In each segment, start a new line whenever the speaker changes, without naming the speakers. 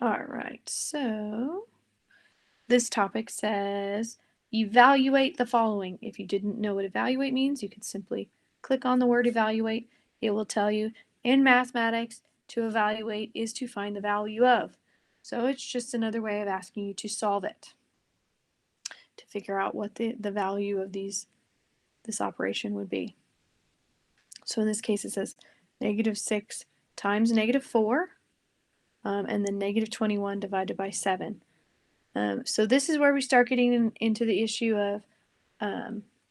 All right, so this topic says evaluate the following. If you didn't know what evaluate means, you could simply click on the word evaluate. It will tell you in mathematics to evaluate is to find the value of. So it's just another way of asking you to solve it, to figure out what the value of this operation would be. So in this case, it says -6 times -4, and then -21 divided by 7. So this is where we start getting into the issue of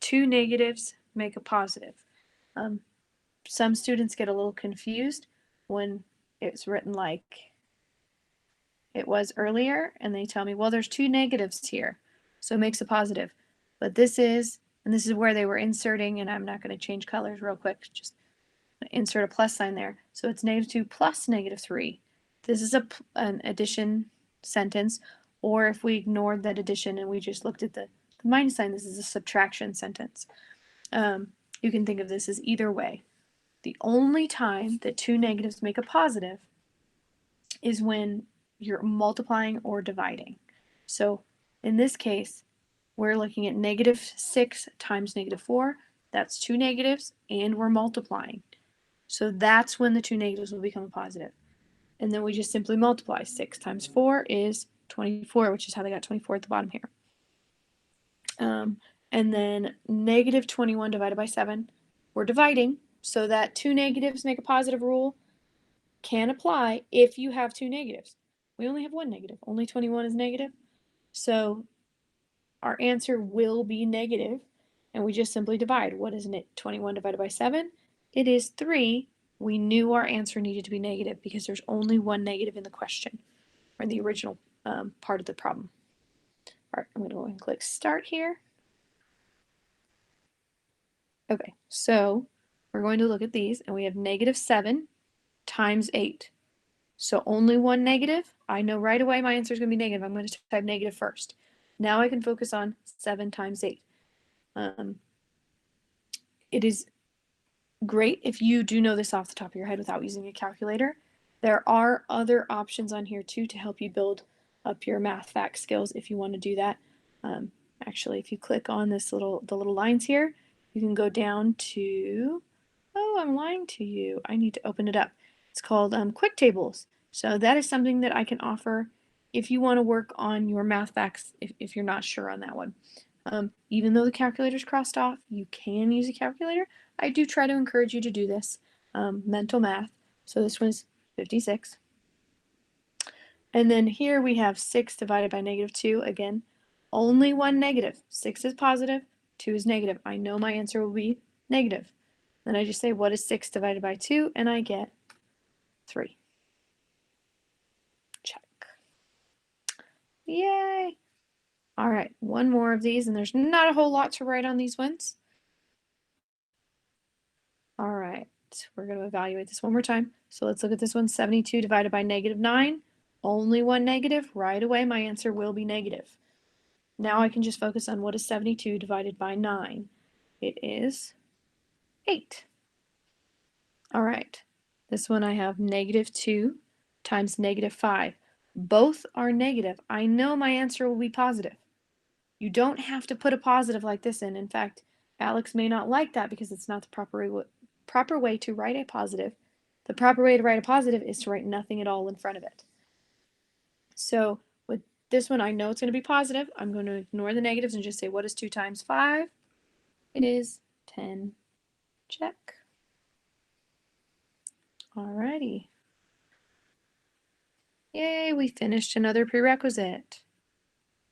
two negatives make a positive. Some students get a little confused when it's written like it was earlier, and they tell me, well, there's two negatives here, so it makes a positive. But this is where they were inserting, and I'm not going to change colors real quick, just insert a plus sign there. So it's -2 plus -3. This is an addition sentence, or if we ignored that addition and we just looked at the minus sign, this is a subtraction sentence. You can think of this as either way. The only time that two negatives make a positive is when you're multiplying or dividing. So in this case, we're looking at -6 times -4. That's two negatives, and we're multiplying. So that's when the two negatives will become a positive. And then we just simply multiply. 6 times 4 is 24, which is how they got 24 at the bottom here. And then -21 divided by 7, we're dividing, so that two negatives make a positive rule can apply if you have two negatives. We only have one negative. Only 21 is negative. So our answer will be negative, and we just simply divide. What is it? 21 divided by 7? It is 3. We knew our answer needed to be negative because there's only one negative in the question, or in the original part of the problem. All right, I'm going to go ahead and click start here. Okay, so we're going to look at these, and we have -7 times 8. So only one negative. I know right away my answer is going to be negative. I'm going to type negative first. Now I can focus on 7 times 8. It is great if you do know this off the top of your head without using a calculator. There are other options on here too to help you build up your math fact skills if you want to do that. Actually, if you click on the little lines here, you can go down to, oh, I'm lying to you. I need to open it up. It's called Quick Tables. So that is something that I can offer if you want to work on your math facts if you're not sure on that one. Even though the calculator's crossed off, you can use a calculator. I do try to encourage you to do this. Mental math. So this one is 56. And then here we have 6 divided by -2. Again, only one negative. 6 is positive, 2 is negative. I know my answer will be negative. Then I just say, what is 6 divided by 2? And I get 3. Check. Yay! All right, one more of these, and there's not a whole lot to write on these ones. All right, we're going to evaluate this one more time. So let's look at this one. 72 divided by -9. Only one negative. Right away, my answer will be negative. Now I can just focus on what is 72 divided by 9. It is 8. All right, this one I have -2 times -5. Both are negative. I know my answer will be positive. You don't have to put a positive like this in. In fact, Alex may not like that because it's not the proper way to write a positive. The proper way to write a positive is to write nothing at all in front of it. So with this one, I know it's going to be positive. I'm going to ignore the negatives and just say, what is 2 times 5? It is 10. Check. Alrighty. Yay, we finished another prerequisite.